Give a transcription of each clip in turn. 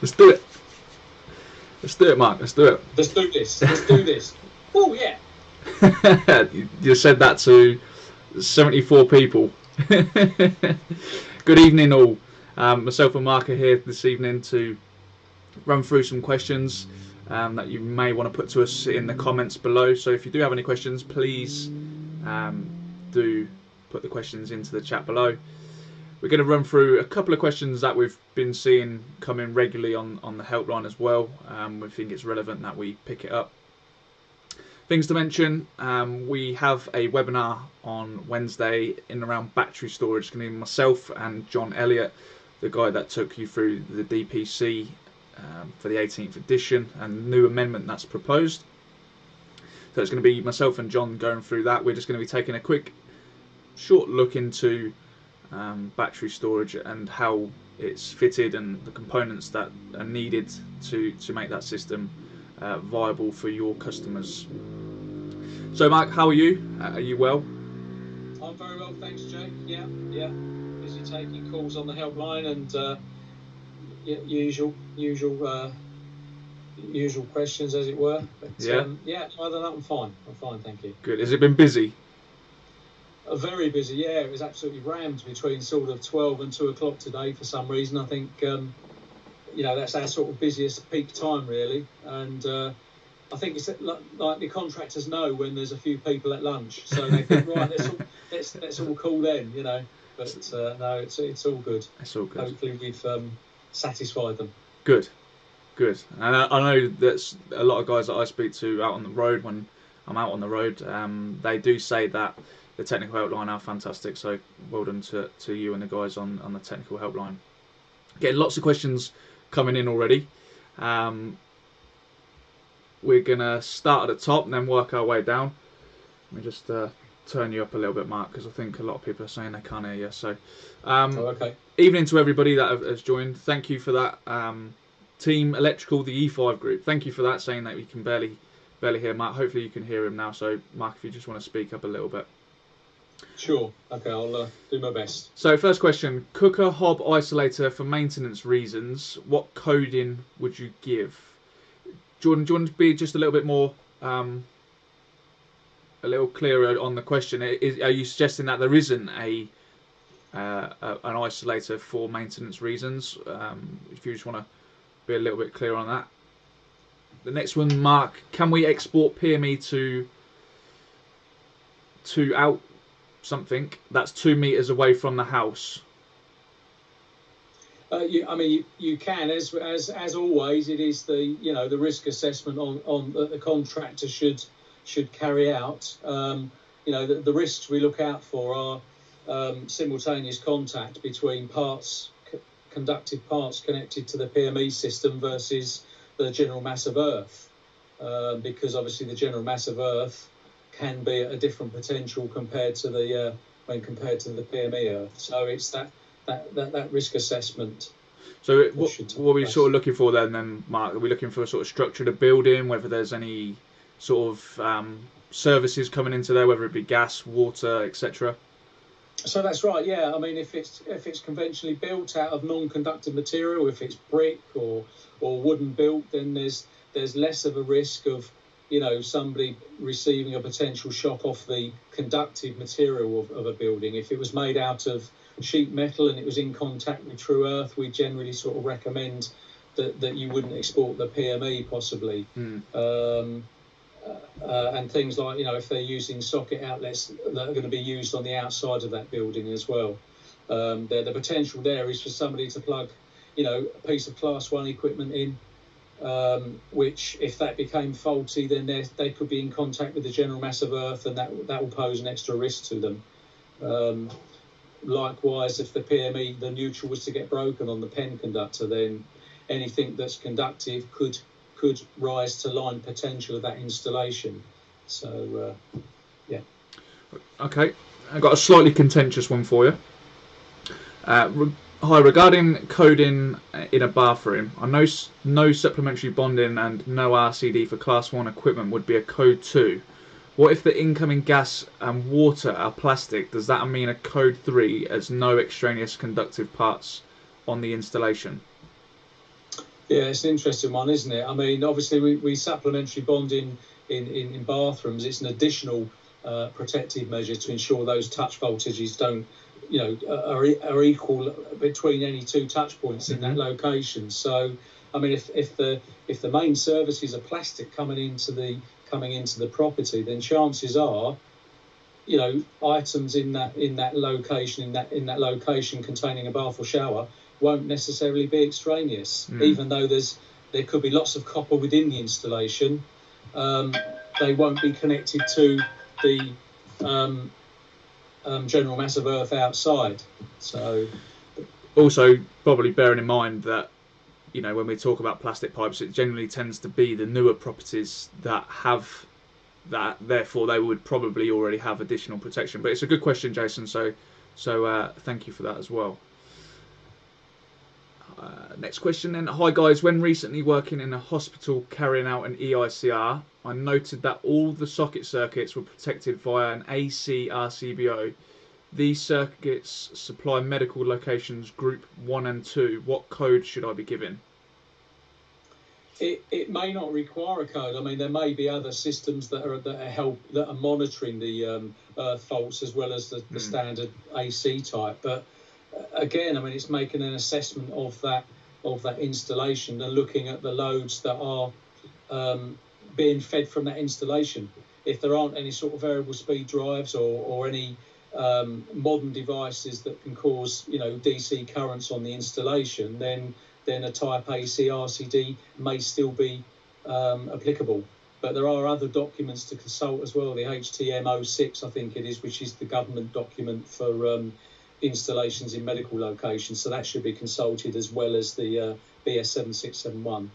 Let's do it. Let's do it, Mark. Let's do it. Let's do this. Let's do this. Oh yeah. You said that to 74 people. Good evening, all. Myself and Mark are here this evening to run through some questions that you may want to put to us in the comments below. So if you do have any questions, please do put the questions into the chat below. We're going to run through a couple of questions that we've been seeing come in regularly on the helpline as well. We think it's relevant that we pick it up. Things to mention, we have a webinar on Wednesday in around battery storage. It's going to be myself and John Elliott, the guy that took you through the DPC for the 18th edition and new amendment that's proposed. So it's going to be myself and John going through that. We're just going to be taking a quick short look into battery storage and how it's fitted and the components that are needed to make that system viable for your customers. So Mark, how are you? Are you well? I'm very well, thanks, Jake. Yeah. Busy taking calls on the helpline and usual questions, as it were. But other than that, I'm fine. Thank you. Good. Has it been busy? Very busy, yeah. It was absolutely rammed between sort of 12 and 2 o'clock today for some reason. I think, that's our sort of busiest peak time, really. And I think it's like the contractors know when there's a few people at lunch. So they think, right, let's all call then, But no, it's all good. It's all good. Hopefully we've satisfied them. Good. And I know that's a lot of guys that I speak to out on the road when I'm out on the road. They do say that the technical helpline are fantastic, so well done to you and the guys on the technical helpline. Getting lots of questions coming in already. We're going to start at the top and then work our way down. Let me just turn you up a little bit, Mark, because I think a lot of people are saying they can't hear you. So, okay. Evening to everybody that has joined. Thank you for that. Team Electrical, the E5 group. Thank you for that, saying that we can barely hear Mark. Hopefully you can hear him now. So, Mark, if you just want to speak up a little bit. Sure. Okay, I'll do my best. So, first question: cooker hob isolator for maintenance reasons. What coding would you give? Jordan, do you want to be just a little bit more, a little clearer on the question? Are you suggesting that there isn't an isolator for maintenance reasons? If you just want to be a little bit clearer on that. The next one, Mark: can we export PME to out something that's 2 meters away from the house? You can, as always. It is the risk assessment on that the contractor should carry out. The risks we look out for are simultaneous contact between conductive parts connected to the PME system versus the general mass of Earth, because obviously the general mass of Earth can be at a different potential compared to the PME Earth. So it's that risk assessment. So what are we sort of looking for then, Mark? Are we looking for a sort of structure of the building, whether there's any sort of services coming into there, whether it be gas, water, etc.? So that's right, yeah. I mean, if it's conventionally built out of non-conductive material, if it's brick or wooden built, then there's less of a risk of somebody receiving a potential shock off the conductive material of a building. If it was made out of sheet metal and it was in contact with true earth, we generally sort of recommend that you wouldn't export the PME possibly. And things like, if they're using socket outlets that are going to be used on the outside of that building as well. The potential there is for somebody to plug, a piece of class 1 equipment in, which if that became faulty, then they could be in contact with the general mass of Earth, and that will pose an extra risk to them. Likewise, if the PME, the neutral, was to get broken on the PEN conductor, then anything that's conductive could rise to line potential of that installation. So, yeah. Okay, I've got a slightly contentious one for you. Hi, regarding coding in a bathroom, I know no supplementary bonding and no RCD for Class 1 equipment would be a Code 2. What if the incoming gas and water are plastic? Does that mean a Code 3 as no extraneous conductive parts on the installation? Yeah, it's an interesting one, isn't it? I mean, obviously we supplementary bond in bathrooms. It's an additional protective measure to ensure those touch voltages don't, are equal between any two touch points in that location. So, I mean, if the main services are plastic coming into the property, then chances are, items in that location containing a bath or shower won't necessarily be extraneous, even though there could be lots of copper within the installation. They won't be connected to the general mass of earth outside. So, also probably bearing in mind that when we talk about plastic pipes, it generally tends to be the newer properties that have that. Therefore, they would probably already have additional protection. But it's a good question, Jason. So thank you for that as well. Next question then. Hi guys, when recently working in a hospital carrying out an EICR, I noted that all the socket circuits were protected via an AC RCBO. These circuits supply medical locations group 1 and 2. What code should I be given? It may not require a code. I mean, there may be other systems that are monitoring the earth faults as well as the standard AC type. But again, I mean, it's making an assessment of that installation and looking at the loads that are being fed from that installation. If there aren't any sort of variable speed drives or any modern devices that can cause DC currents on the installation, then a type AC RCD may still be applicable. But there are other documents to consult as well. The HTM06, I think it is, which is the government document for installations in medical locations. So that should be consulted as well as the BS7671.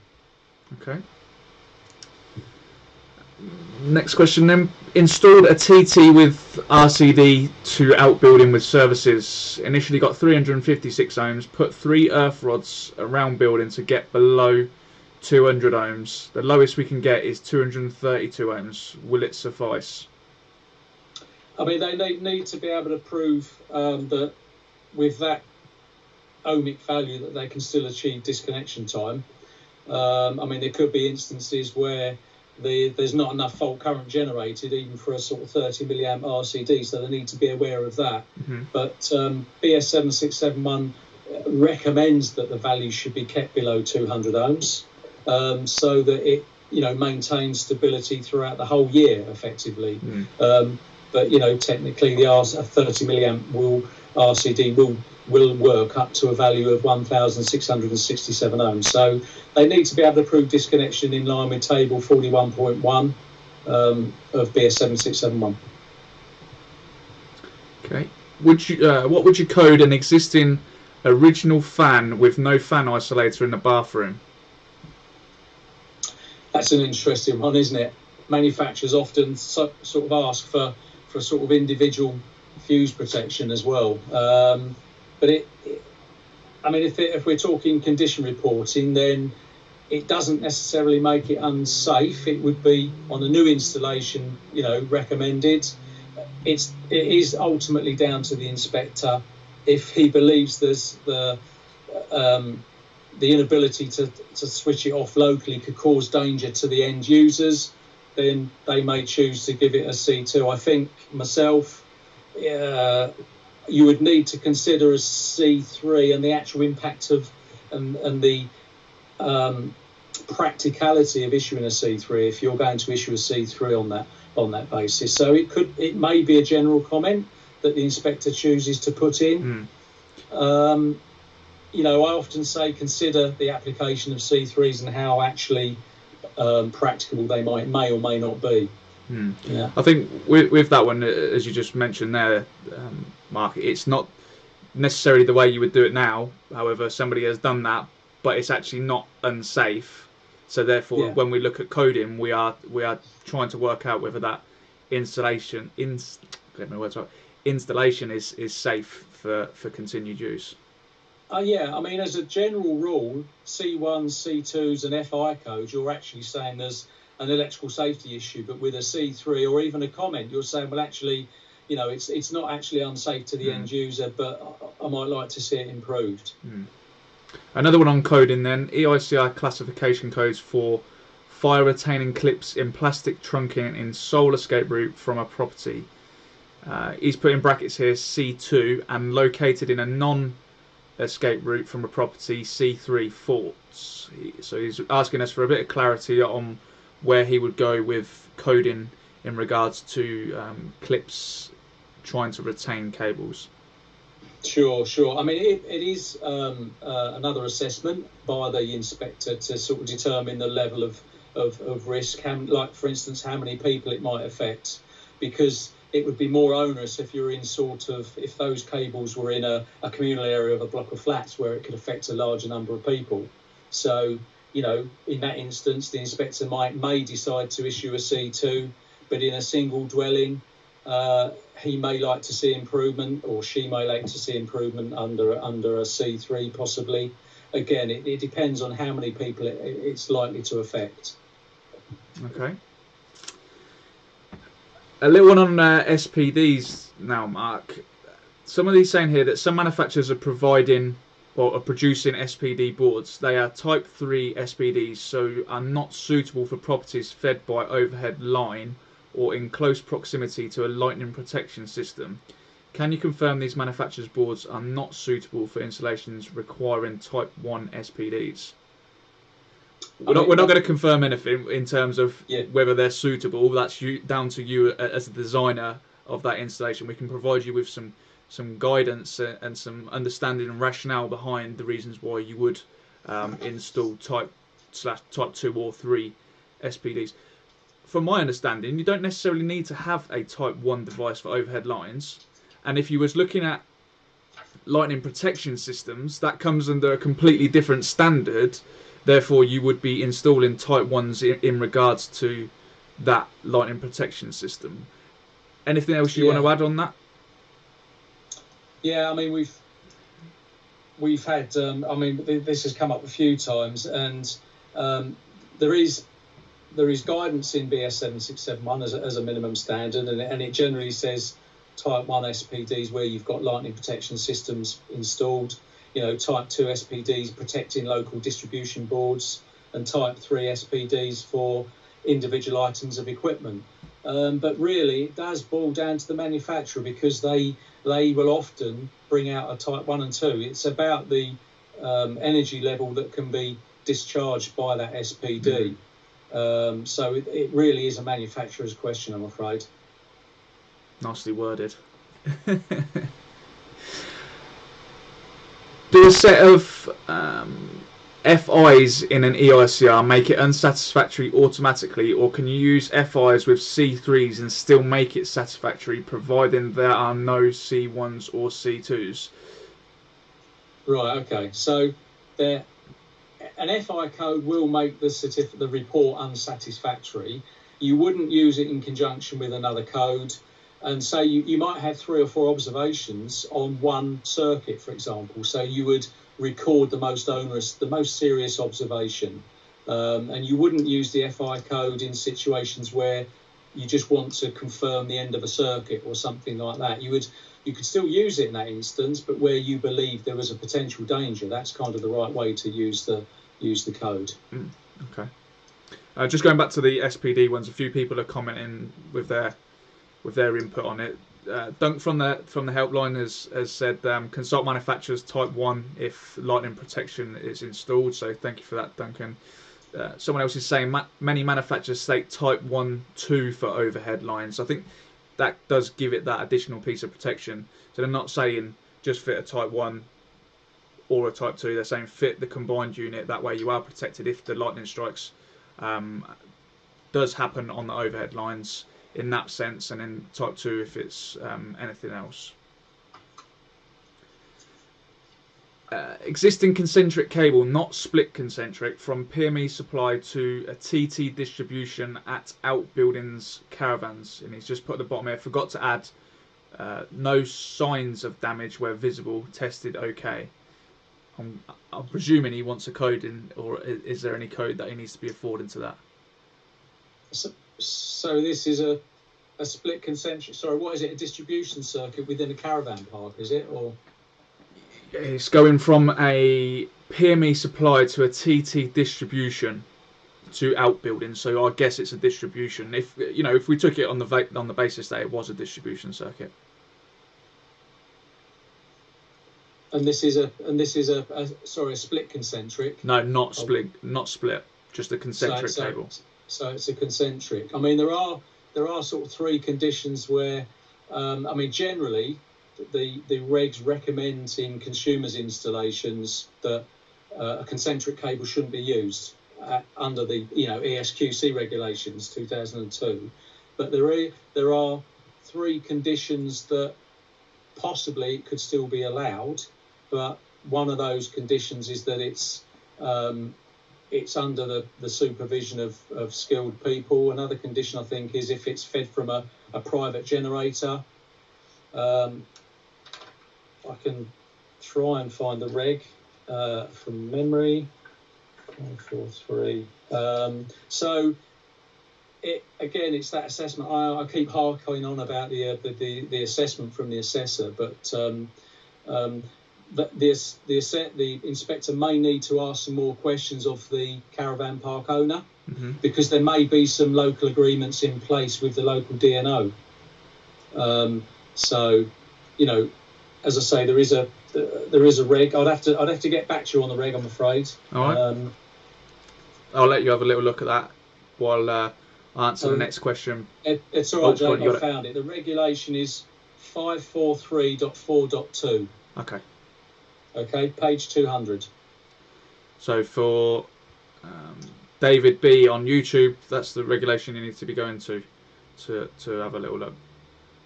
Okay. Next question then. Installed a TT with RCD to outbuilding with services. Initially got 356 ohms. Put 3 earth rods around building to get below 200 ohms. The lowest we can get is 232 ohms. Will it suffice? I mean, they need to be able to prove that with that ohmic value that they can still achieve disconnection time. I mean, there could be instances where there's not enough fault current generated even for a sort of 30 milliamp RCD, so they need to be aware of that. But BS7671 recommends that the value should be kept below 200 ohms so that it maintains stability throughout the whole year effectively. But technically the 30 milliamp RCD will work up to a value of 1,667 ohms. So they need to be able to prove disconnection in line with table 41.1 of BS7671. Okay. What would you code an existing original fan with no fan isolator in the bathroom? That's an interesting one, isn't it? Manufacturers often sort of ask for sort of individual fuse protection as well. But if we're talking condition reporting, then it doesn't necessarily make it unsafe. It would be on a new installation, recommended. It is ultimately down to the inspector. If he believes there's the inability to switch it off locally could cause danger to the end users, then they may choose to give it a C2. I think myself, you would need to consider a C3 and the actual impact of and the practicality of issuing a C3 if you're going to issue a C3 on that basis. So it may be a general comment that the inspector chooses to put in. I often say consider the application of C3s and how actually practicable they may or may not be. Yeah. I think with that one, as you just mentioned there, Mark, it's not necessarily the way you would do it now. However, somebody has done that, but it's actually not unsafe. So therefore, when we look at coding, we are trying to work out whether that installation is safe for continued use. I mean, as a general rule, C1s, C2s and FI codes, you're actually saying there's an electrical safety issue, but with a C3 or even a comment, you're saying, well, actually, it's not actually unsafe to the end user, but I might like to see it improved. Another one on coding then, EICR classification codes for fire retaining clips in plastic trunking in sole escape route from a property. He's put in brackets here C2 and located in a non-escape route from a property C3 thoughts. So he's asking us for a bit of clarity on where he would go with coding in regards to clips trying to retain cables. Sure. I mean, it is another assessment by the inspector to sort of determine the level of risk, like, for instance, how many people it might affect, because it would be more onerous if you're in if those cables were in a communal area of a block of flats where it could affect a larger number of people. So, in that instance, the inspector may decide to issue a C2, but in a single dwelling, he may like to see improvement, or she may like to see improvement under a C3 possibly. Again, it depends on how many people it's likely to affect. Okay. A little one on SPDs now, Mark. Some of these saying here that some manufacturers are providing or are producing SPD boards. They are Type 3 SPDs, so are not suitable for properties fed by overhead line or in close proximity to a lightning protection system. Can you confirm these manufacturers' boards are not suitable for installations requiring Type 1 SPDs? We're not going to confirm anything in terms of whether they're suitable. That's down to you as a designer of that installation. We can provide you with some guidance and some understanding and rationale behind the reasons why you would install Type 2 or 3 SPDs. From my understanding, you don't necessarily need to have a Type 1 device for overhead lines. And if you was looking at lightning protection systems, that comes under a completely different standard. Therefore, you would be installing Type 1s in regards to that lightning protection system. Anything else you want to add on that? Yeah, I mean, we've had, this has come up a few times, and there is guidance in BS 7671 as a minimum standard, and it generally says Type 1 SPDs where you've got lightning protection systems installed, Type 2 SPDs protecting local distribution boards, and Type 3 SPDs for individual items of equipment. But really, it does boil down to the manufacturer, because they will often bring out a Type 1 and 2. It's about the energy level that can be discharged by that SPD. So it really is a manufacturer's question, I'm afraid. Nicely worded. Do a set of FIs in an EICR make it unsatisfactory automatically, or can you use FIs with C3s and still make it satisfactory, providing there are no C1s or C2s? Right, okay. So an FI code will make the report unsatisfactory. You wouldn't use it in conjunction with another code. And so you might have 3 or 4 observations on one circuit, for example. So you would record the most onerous, the most serious observation. And you wouldn't use the FI code in situations where you just want to confirm the end of a circuit or something like that. You could still use it in that instance, but where you believe there was a potential danger, that's kind of the right way to use the code. Okay. Just going back to the SPD ones, a few people are commenting with their input on it. Dunk from the helpline has said consult manufacturers Type 1 if lightning protection is installed. So thank you for that, Duncan. Someone else is saying many manufacturers state Type 1, 2 for overhead lines. I think that does give it that additional piece of protection. So they're not saying just fit a Type 1 or a Type 2. They're saying fit the combined unit. That way you are protected if the lightning strikes does happen on the overhead lines in that sense, and in Type 2 if it's anything else. Existing concentric cable, not split concentric, from PME supply to a TT distribution at outbuildings caravans. And he's just put at the bottom here, forgot to add no signs of damage where visible, tested okay. I'm presuming he wants a code in, or is there any code that he needs to be afforded to that? So this is a split concentric. Sorry, what is it? A distribution circuit within a caravan park, is it? Or It's going from a PME supply to a TT distribution to outbuilding. So I guess it's a distribution. If if we took it on the basis that it was a distribution circuit. And this is a split concentric. No, not split. Just a concentric cable. So it's a concentric. I mean, there are sort of three conditions where, generally, the regs recommend in consumers' installations that a concentric cable shouldn't be used under the ESQC regulations 2002. But there are three conditions that possibly it could still be allowed. But one of those conditions is that it's under the supervision of skilled people. Another condition, I think, is if it's fed from a private generator. I can try and find the reg from memory. 143. So it's that assessment. I keep harking on about the assessment from the assessor, but the inspector may need to ask some more questions of the caravan park owner, because there may be some local agreements in place with the local DNO. So, as I say, there is a reg. I'd have to get back to you on the reg, I'm afraid. All right. I'll let you have a little look at that while I answer the next question. It's all right, Jake. I found it. The regulation is 543.4.2. Okay. Okay, page 200. So for David B on YouTube, that's the regulation you need to be going to have a little look.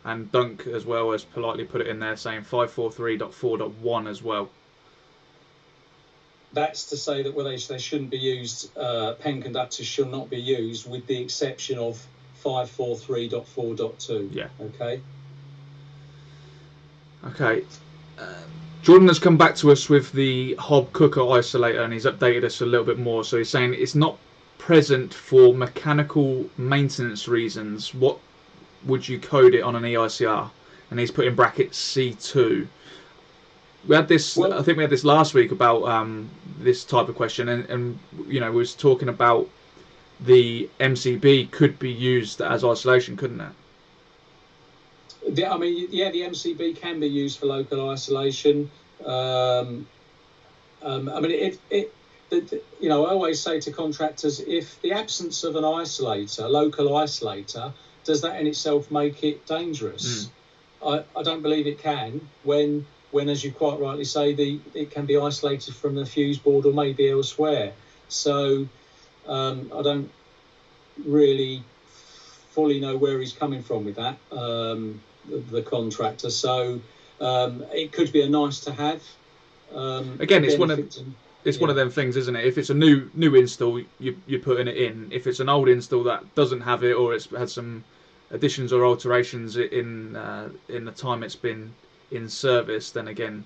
And Dunk as well has politely put it in there saying 543.4.1 as well. That's to say that they shouldn't be used, pen conductors should not be used with the exception of 543.4.2. Yeah. Okay. Okay. Jordan has come back to us with the hob cooker isolator and he's updated us a little bit more. So he's saying it's not present for mechanical maintenance reasons. What would you code it on an EICR? And he's put in brackets C2. We had this. I think we had this last week about this type of question, and we was talking about the MCB could be used as isolation, couldn't it? The MCB can be used for local isolation. I always say to contractors, if the absence of an isolator, local isolator, does that in itself make it dangerous? I don't believe it can. When, as you quite rightly say, it can be isolated from the fuse board or maybe elsewhere. So I don't really fully know where he's coming from with that, the contractor. So it could be a nice to have. Again, it's one of them things, isn't it? If it's a new install, you're putting it in. If it's an old install that doesn't have it, or it's had some additions or alterations in the time it's been in service, then again,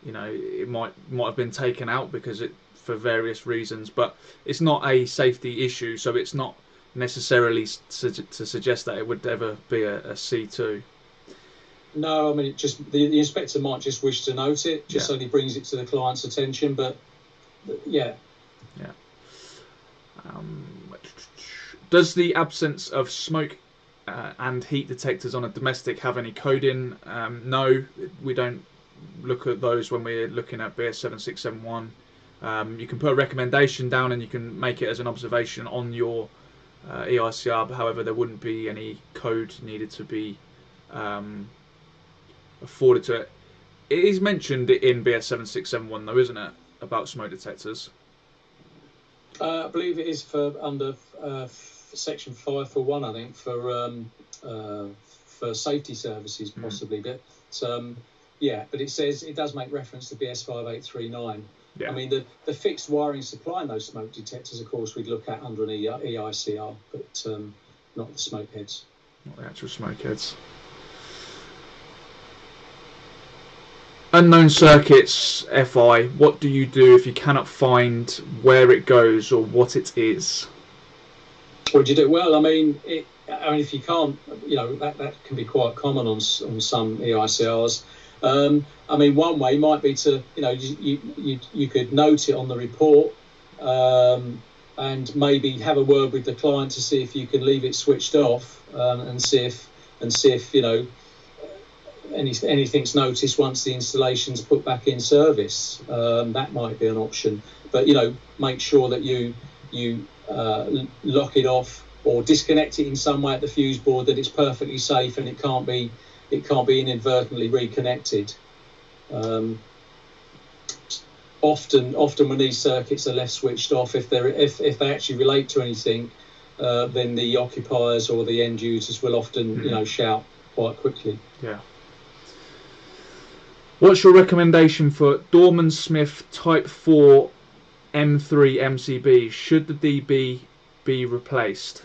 it might have been taken out because for various reasons. But it's not a safety issue, so it's not necessarily to suggest that it would ever be a C2. No, I mean, the inspector might just wish to note it, so he brings it to the client's attention. But yeah. Does the absence of smoke and heat detectors on a domestic have any coding? No, we don't look at those when we're looking at BS 7671. You can put a recommendation down and you can make it as an observation on your EICR, but however, there wouldn't be any code needed to be afforded to it. It is mentioned in BS 7671 though, isn't it, about smoke detectors? I believe it is for under section 541, I think, for safety services possibly. But but it does make reference to BS 5839. I mean, the fixed wiring supplying those smoke detectors, of course, we'd look at under an EICR, but not the smoke heads. Not the actual smoke heads. Unknown circuits, FI, what do you do if you cannot find where it goes or what it is? What do you do? Well, I mean, if you can't, that can be quite common on some EICRs. I mean, one way might be to, you could note it on the report, and maybe have a word with the client to see if you can leave it switched off, and see if anything's noticed once the installation's put back in service. That might be an option, but make sure that you lock it off or disconnect it in some way at the fuse board, that it's perfectly safe and it can't be inadvertently reconnected. Often when these circuits are left switched off, if they actually relate to anything, then the occupiers or the end users will often shout quite quickly. Yeah. What's your recommendation for Dorman Smith Type 4 M3 MCB? Should the DB be replaced?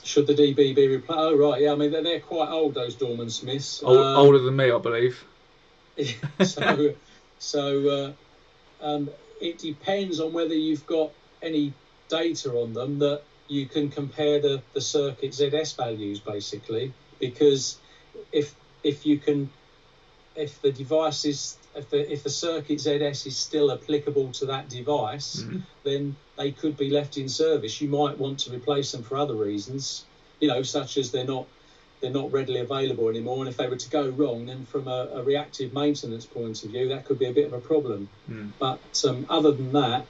Should the DB be replaced? Oh, right, yeah. I mean, they're quite old, those Dorman Smiths. Older than me, I believe. So it depends on whether you've got any data on them that you can compare the circuit ZS values, basically, because if the device is, if the circuit ZS is still applicable to that device, then they could be left in service. You might want to replace them for other reasons, such as they're not readily available anymore. And if they were to go wrong, then from a reactive maintenance point of view, that could be a bit of a problem. But other than that,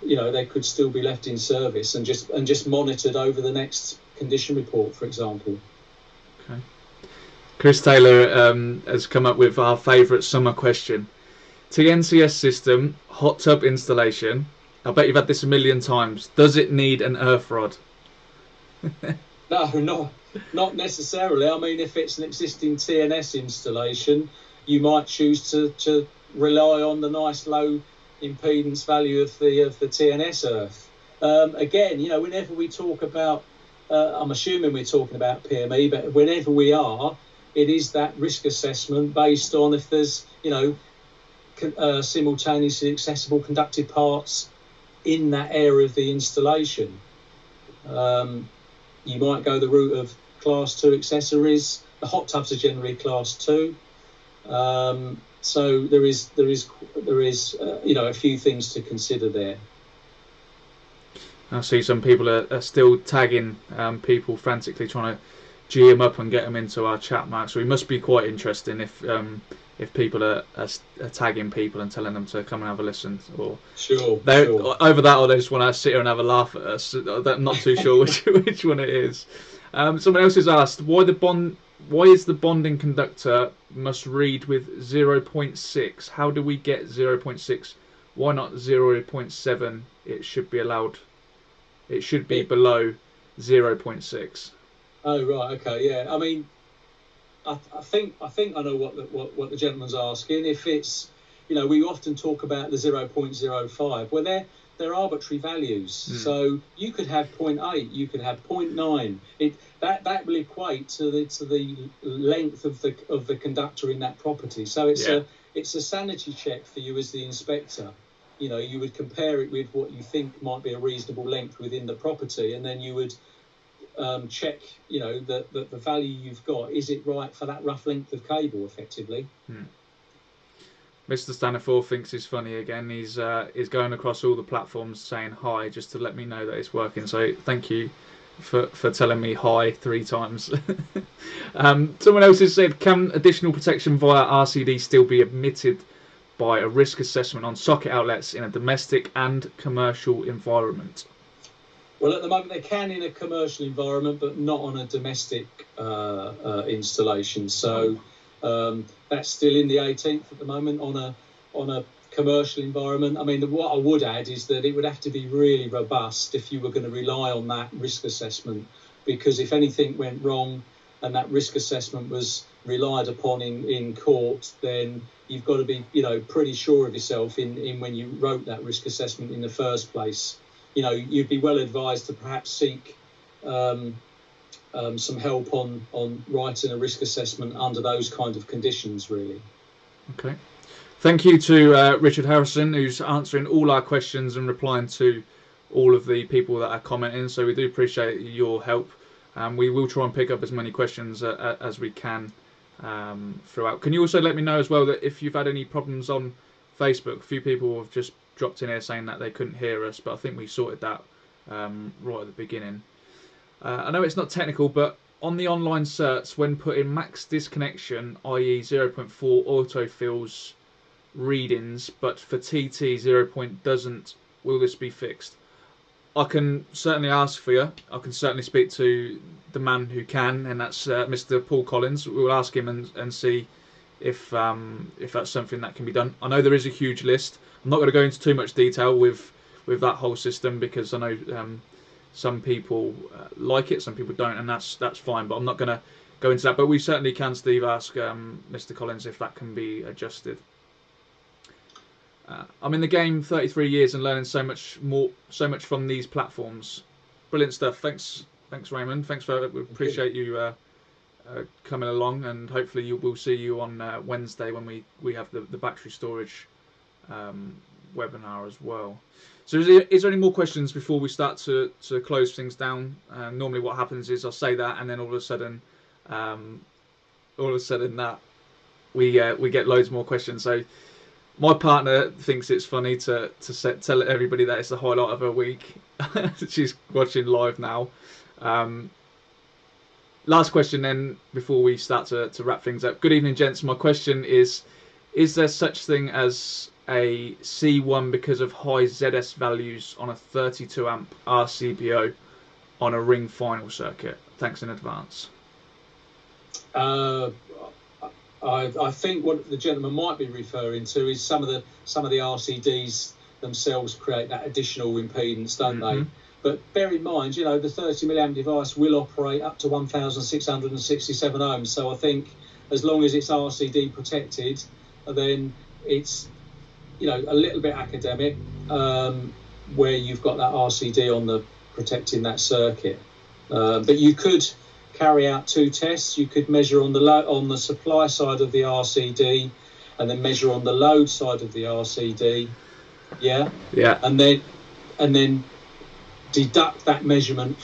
they could still be left in service and just monitored over the next condition report, for example. Okay. Chris Taylor has come up with our favourite summer question. TNCS system, hot tub installation. I bet you've had this a million times. Does it need an earth rod? No, not necessarily. I mean, if it's an existing TNS installation, you might choose to rely on the nice low impedance value of the TNS earth. Again, whenever we talk about, I'm assuming we're talking about PME, but whenever we are, it is that risk assessment based on if there's, simultaneously accessible conductive parts in that area of the installation. You might go the route of Class 2 accessories. The hot tubs are generally Class 2. So there is a few things to consider there. I see some people are still tagging people frantically trying to G them up and get them into our chat, Mark. So it must be quite interesting if people are tagging people and telling them to come and have a listen. Or sure. Over that, or they just want to sit here and have a laugh at us. I'm not too sure which one it is. Someone else has asked why is the bonding conductor must read with 0.6? How do we get 0.6? Why not 0.7? It should be allowed. It should be below 0.6. Oh right, okay, yeah. I mean, I think I know what the gentleman's asking. If it's, we often talk about the 0.05. Well, they're arbitrary values. So you could have 0.8, you could have 0.9. That will equate to the length of the conductor in that property. So it's a sanity check for you as the inspector. You would compare it with what you think might be a reasonable length within the property, and then you would check, that the value you've got, is it right for that rough length of cable, effectively. Mr. Stanifor thinks he's funny again. He's going across all the platforms saying hi just to let me know that it's working. So thank you for telling me hi 3 times. Someone else has said, can additional protection via RCD still be admitted by a risk assessment on socket outlets in a domestic and commercial environment? Well, at the moment they can in a commercial environment, but not on a domestic installation. So that's still in the 18th at the moment on a commercial environment. I mean, what I would add is that it would have to be really robust if you were going to rely on that risk assessment, because if anything went wrong and that risk assessment was relied upon in court, then you've got to be, pretty sure of yourself in when you wrote that risk assessment in the first place. You'd be well advised to perhaps seek some help on writing a risk assessment under those kind of conditions, really. Okay. Thank you to Richard Harrison, who's answering all our questions and replying to all of the people that are commenting. So we do appreciate your help. We will try and pick up as many questions as we can throughout. Can you also let me know as well that if you've had any problems on Facebook? A few people have just dropped in here saying that they couldn't hear us, but I think we sorted that right at the beginning. I know it's not technical, but on the online certs, when put in max disconnection, i.e. 0.4 autofills readings, but for TT 0. Doesn't, will this be fixed? I can certainly ask for you. I can certainly speak to the man who can, and that's Mr. Paul Collins. We'll ask him and see if that's something that can be done. I know there is a huge list. I'm not going to go into too much detail with that whole system because I know some people like it, some people don't, and that's fine. But I'm not going to go into that. But we certainly can, Steve, ask Mr. Collins if that can be adjusted. I'm in the game 33 years and learning so much from these platforms. Brilliant stuff. Thanks, Raymond. Thanks for. We appreciate you coming along, and hopefully we'll see you on Wednesday when we have the battery storage webinar as well. So is there any more questions before we start to close things down? Normally what happens is I'll say that, and then all of a sudden that we get loads more questions. So my partner thinks it's funny to tell everybody that it's the highlight of her week. She's watching live now. Last question then before we start to wrap things up. Good evening, gents. My question is there such thing as a C1 because of high ZS values on a 32 amp RCBO on a ring final circuit? Thanks in advance. I think what the gentleman might be referring to is some of the RCDs themselves create that additional impedance, don't they? But bear in mind, the 30 milliamp device will operate up to 1,667 ohms. So I think as long as it's RCD protected, then it's a little bit academic where you've got that RCD on the protecting that circuit. But you could carry out two tests. You could measure on the supply side of the RCD, and then measure on the load side of the RCD. Yeah. And then deduct that measurement,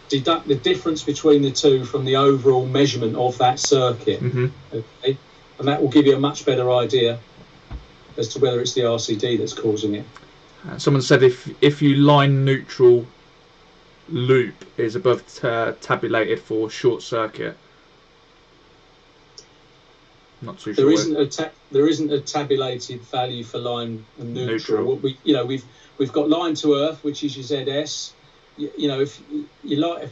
deduct the difference between the two from the overall measurement of that circuit. Okay, and that will give you a much better idea as to whether it's the RCD that's causing it. Someone said if you line neutral loop is above tabulated for short circuit. Not too sure. There isn't a tabulated value for line and neutral. We've got line to earth, which is your ZS. If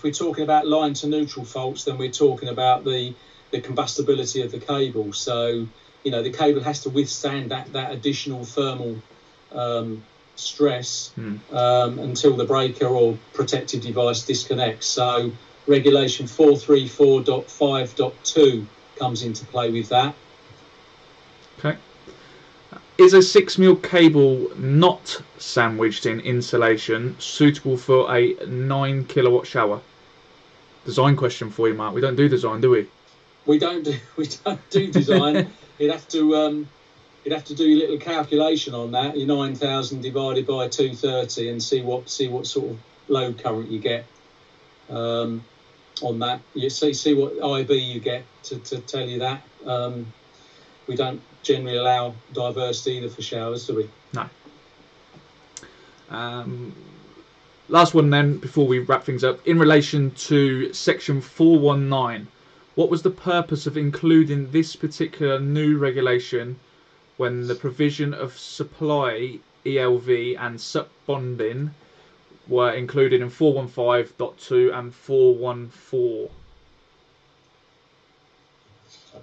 we're talking about line to neutral faults, then we're talking about the combustibility of the cable. So the cable has to withstand that additional thermal stress until the breaker or protective device disconnects. So regulation 434.5.2 comes into play with that. Okay. Is a 6mm cable not sandwiched in insulation suitable for a 9 kilowatt shower? Design question for you, Mark. We don't do design, do we? We don't do design. You'd have to do your little calculation on that. Your 9,000 divided by 230 and see what sort of load current you get on that. You see what IB you get to tell you that. We don't generally allow diversity either for showers, do we? No. Last one then before we wrap things up. In relation to section 419, what was the purpose of including this particular new regulation when the provision of supply ELV and SUP bonding were included in 415.2 and 414?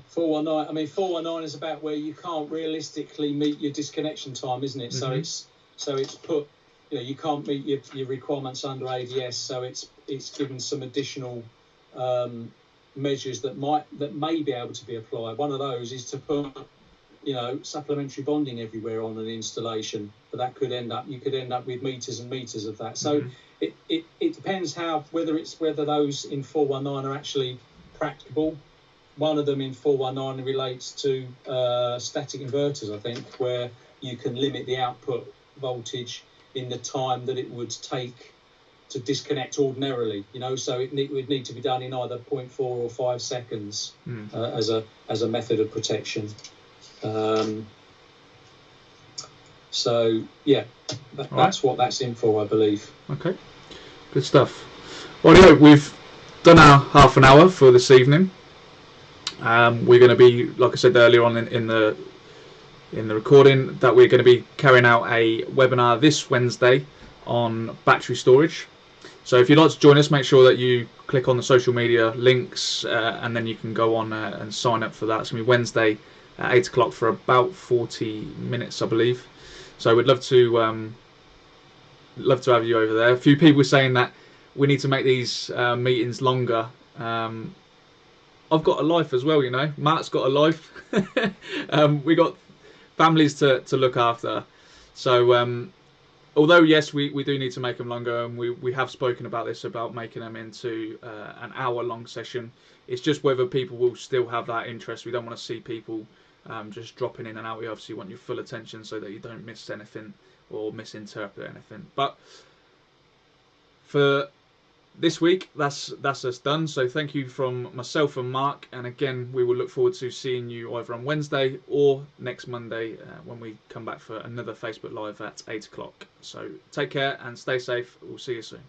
419. 419 is about where you can't realistically meet your disconnection time, isn't it? So it's put, you can't meet your requirements under ADS. So it's given some additional measures that may be able to be applied. One of those is to put supplementary bonding everywhere on an installation, but that could end up with meters and meters of that. So it depends whether those in 419 are actually practicable. One of them in 419 relates to static inverters, I think, where you can limit the output voltage in the time that it would take disconnect ordinarily, so it would need to be done in either 0.4 or 5 seconds as a method of protection. So yeah, that's what that's in for, I believe. Okay, good stuff. Well, anyway, we've done our half an hour for this evening. We're going to be, like I said earlier on in the recording, that we're going to be carrying out a webinar this Wednesday on battery storage. So if you'd like to join us, make sure that you click on the social media links, and then you can go on and sign up for that. It's going to be Wednesday at 8 o'clock for about 40 minutes, I believe. So we'd love to have you over there. A few people saying that we need to make these meetings longer. I've got a life as well, Matt's got a life. We got families to look after. So although yes, we do need to make them longer, and we have spoken about this, about making them into an hour-long session. It's just whether people will still have that interest. We don't want to see people just dropping in and out. We obviously want your full attention so that you don't miss anything or misinterpret anything. But for this week, that's us done. So thank you from myself and Mark, and again, we will look forward to seeing you either on Wednesday or next Monday when we come back for another Facebook Live at 8 o'clock. So take care and stay safe. We'll see you soon.